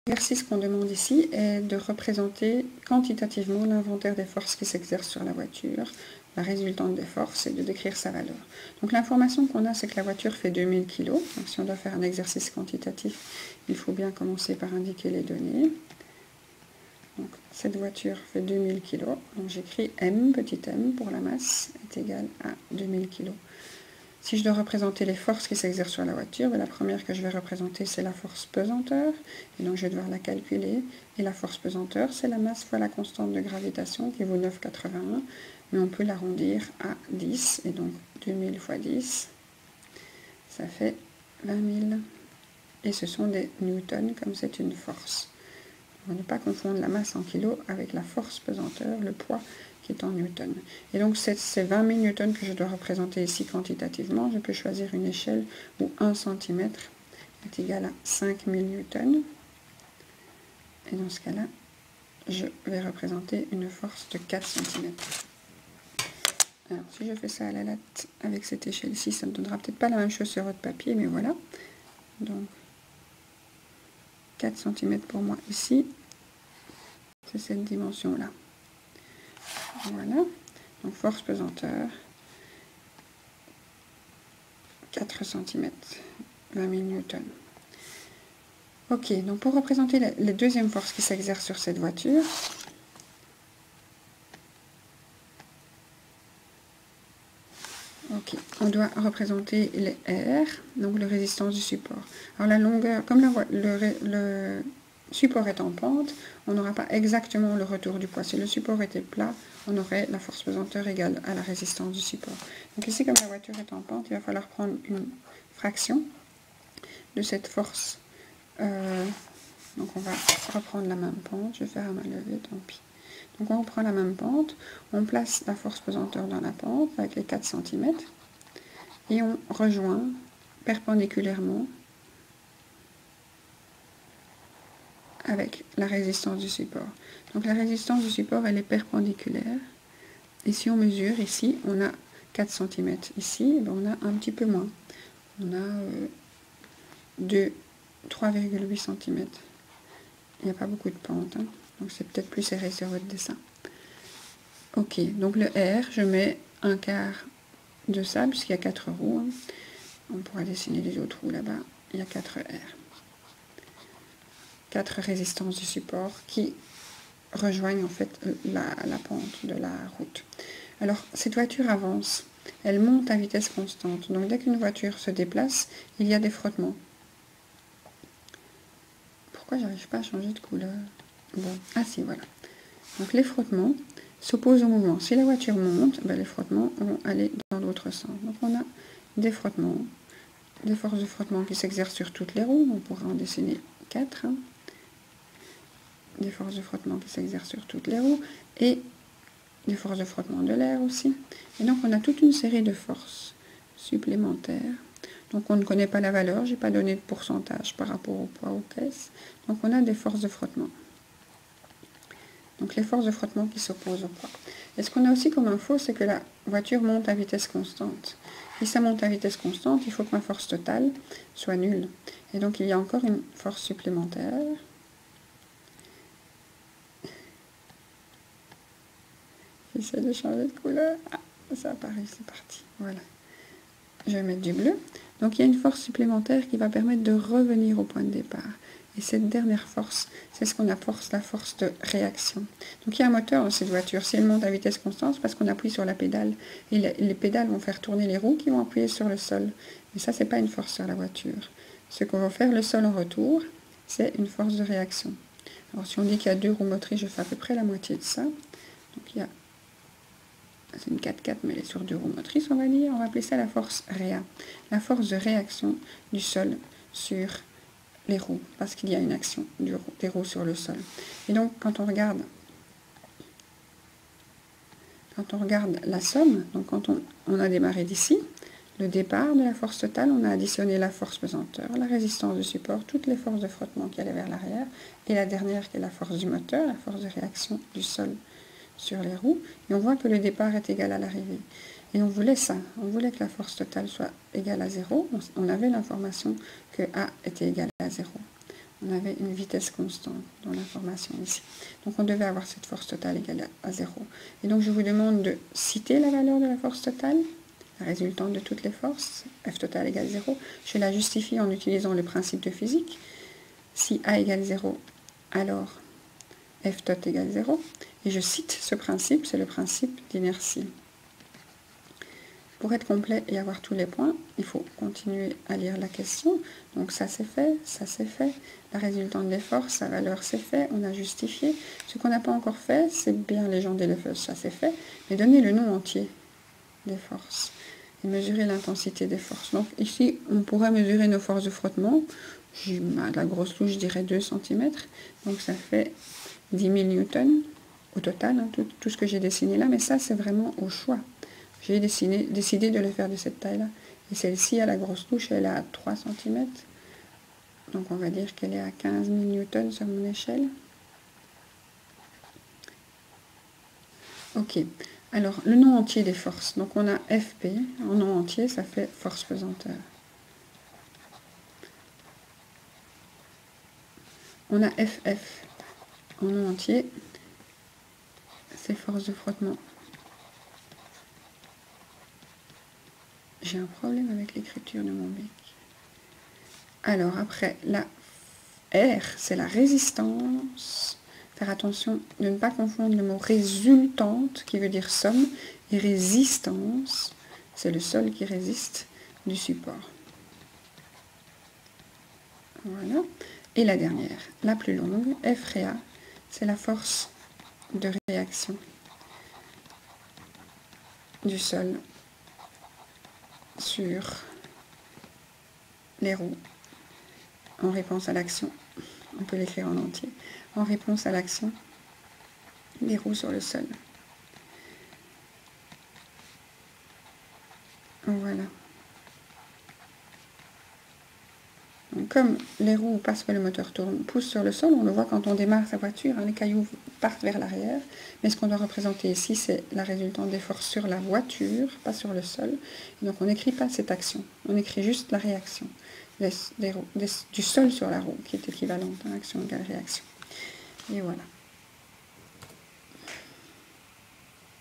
L'exercice qu'on demande ici est de représenter quantitativement l'inventaire des forces qui s'exercent sur la voiture, la résultante des forces, et de décrire sa valeur. Donc l'information qu'on a, c'est que la voiture fait 2000 kg. Donc si on doit faire un exercice quantitatif, il faut bien commencer par indiquer les données. Donc cette voiture fait 2000 kg. Donc j'écris M, petit m, pour la masse, est égal à 2000 kg. Si je dois représenter les forces qui s'exercent sur la voiture, la première que je vais représenter, c'est la force pesanteur. Et donc je vais devoir la calculer. Et la force pesanteur, c'est la masse fois la constante de gravitation qui vaut 9,81. Mais on peut l'arrondir à 10. Et donc 2000 fois 10, ça fait 20 000. Et ce sont des newtons, comme c'est une force. On ne pas confondre la masse en kilos avec la force pesanteur, le poids qui est en newton. Et donc c'est 20 000 newtons que je dois représenter ici quantitativement. Je peux choisir une échelle où 1 cm est égal à 5 000 newtons. Et dans ce cas-là, je vais représenter une force de 4 cm. Alors si je fais ça à la latte avec cette échelle-ci, ça ne donnera peut-être pas la même chose sur votre papier, mais voilà. Donc 4 cm pour moi ici, c'est cette dimension-là. Voilà, donc force pesanteur, 4 cm, 20 000 newtons. Ok, donc pour représenter les deuxièmes forces qui s'exercent sur cette voiture, ok, on doit représenter les R, donc la résistance du support. Alors la longueur, comme le support est en pente, on n'aura pas exactement le retour du poids. Si le support était plat, on aurait la force pesanteur égale à la résistance du support. Donc ici, comme la voiture est en pente, il va falloir prendre une fraction de cette force. Donc on va reprendre la même pente. Je vais faire à main levée, tant pis. Donc on reprend la même pente, on place la force pesanteur dans la pente avec les 4 cm et on rejoint perpendiculairement avec la résistance du support. Donc la résistance du support, elle est perpendiculaire. Et si on mesure ici, on a 4 cm. Ici, on a un petit peu moins. On a 3,8 cm. Il n'y a pas beaucoup de pente, hein. Donc c'est peut-être plus serré sur votre dessin. Ok, donc le R, je mets un quart de ça, puisqu'il y a 4 roues. Hein. On pourra dessiner les autres roues là-bas. Il y a 4 R. 4 résistances du support qui rejoignent en fait la pente de la route. Alors, cette voiture avance, elle monte à vitesse constante. Donc, dès qu'une voiture se déplace, il y a des frottements. Pourquoi j'arrive pas à changer de couleur? Bon, ah si, voilà. Donc, les frottements s'opposent au mouvement. Si la voiture monte, les frottements vont aller dans l'autre sens. Donc, on a des frottements, des forces de frottement qui s'exercent sur toutes les roues. On pourra en dessiner 4. Hein. Des forces de frottement qui s'exercent sur toutes les roues et des forces de frottement de l'air aussi. Et donc on a toute une série de forces supplémentaires. Donc on ne connaît pas la valeur, j'ai pas donné de pourcentage par rapport au poids aux caisses. Donc on a des forces de frottement. Donc les forces de frottement qui s'opposent au poids. Et ce qu'on a aussi comme info, c'est que la voiture monte à vitesse constante. Si ça monte à vitesse constante, il faut que ma force totale soit nulle. Et donc il y a encore une force supplémentaire. J'essaie de changer de couleur. Ah, ça apparaît, c'est parti. Voilà. Je vais mettre du bleu. Donc il y a une force supplémentaire qui va permettre de revenir au point de départ. Et cette dernière force, c'est ce qu'on appelle la force de réaction. Donc il y a un moteur dans cette voiture. Si elle monte à vitesse constante, c'est parce qu'on appuie sur la pédale. Et les pédales vont faire tourner les roues qui vont appuyer sur le sol. Mais ça, c'est pas une force sur la voiture. Ce qu'on va faire le sol en retour, c'est une force de réaction. Alors si on dit qu'il y a 2 roues motrices, je fais à peu près la moitié de ça. Donc il y a... C'est une 4x4, mais elle est sur 2 roues motrices, on va dire. On va appeler ça la force réa. La force de réaction du sol sur les roues, parce qu'il y a une action des roues sur le sol. Et donc, quand on regarde la somme, donc quand on a démarré d'ici, le départ de la force totale, on a additionné la force pesanteur, la résistance du support, toutes les forces de frottement qui allaient vers l'arrière, et la dernière qui est la force du moteur, la force de réaction du sol sur les roues, et on voit que le départ est égal à l'arrivée. Et on voulait ça, on voulait que la force totale soit égale à 0. On avait l'information que A était égal à 0. On avait une vitesse constante dans l'information ici. Donc on devait avoir cette force totale égale à 0. Et donc je vous demande de citer la valeur de la force totale, la résultante de toutes les forces, F total égale 0. Je la justifie en utilisant le principe de physique. Si A égale 0, alors F tot égale 0. Et je cite ce principe, c'est le principe d'inertie. Pour être complet et avoir tous les points, il faut continuer à lire la question. Donc ça c'est fait, la résultante des forces, sa valeur c'est fait, on a justifié. Ce qu'on n'a pas encore fait, c'est bien légender les forces, ça c'est fait, mais donner le nom entier des forces et mesurer l'intensité des forces. Donc ici, on pourrait mesurer nos forces de frottement. La grosse louche, je dirais 2 cm, donc ça fait 10 000 newtons au total, hein, tout ce que j'ai dessiné là, mais ça c'est vraiment au choix. J'ai décidé de le faire de cette taille-là. Et celle-ci, à la grosse touche, elle est à 3 cm. Donc on va dire qu'elle est à 15 000 newtons sur mon échelle. Ok. Alors, le nom entier des forces. Donc on a FP, en nom entier, ça fait force pesanteur. On a FF, en nom entier, c'est force de frottement. J'ai un problème avec l'écriture de mon bec. Alors après, la R, c'est la résistance. Faire attention de ne pas confondre le mot résultante, qui veut dire somme, et résistance, c'est le sol qui résiste du support. Voilà. Et la dernière, la plus longue, F ré A, c'est la force de réaction du sol sur les roues en réponse à l'action. On peut l'écrire en entier. En réponse à l'action des roues sur le sol. Voilà. Donc, comme les roues, parce que le moteur tourne, poussent sur le sol, on le voit quand on démarre sa voiture, hein, les cailloux partent vers l'arrière. Mais ce qu'on doit représenter ici, c'est la résultante des forces sur la voiture, pas sur le sol. Et donc on n'écrit pas cette action, on écrit juste la réaction du sol sur la roue, qui est équivalente à action égale réaction. Et voilà.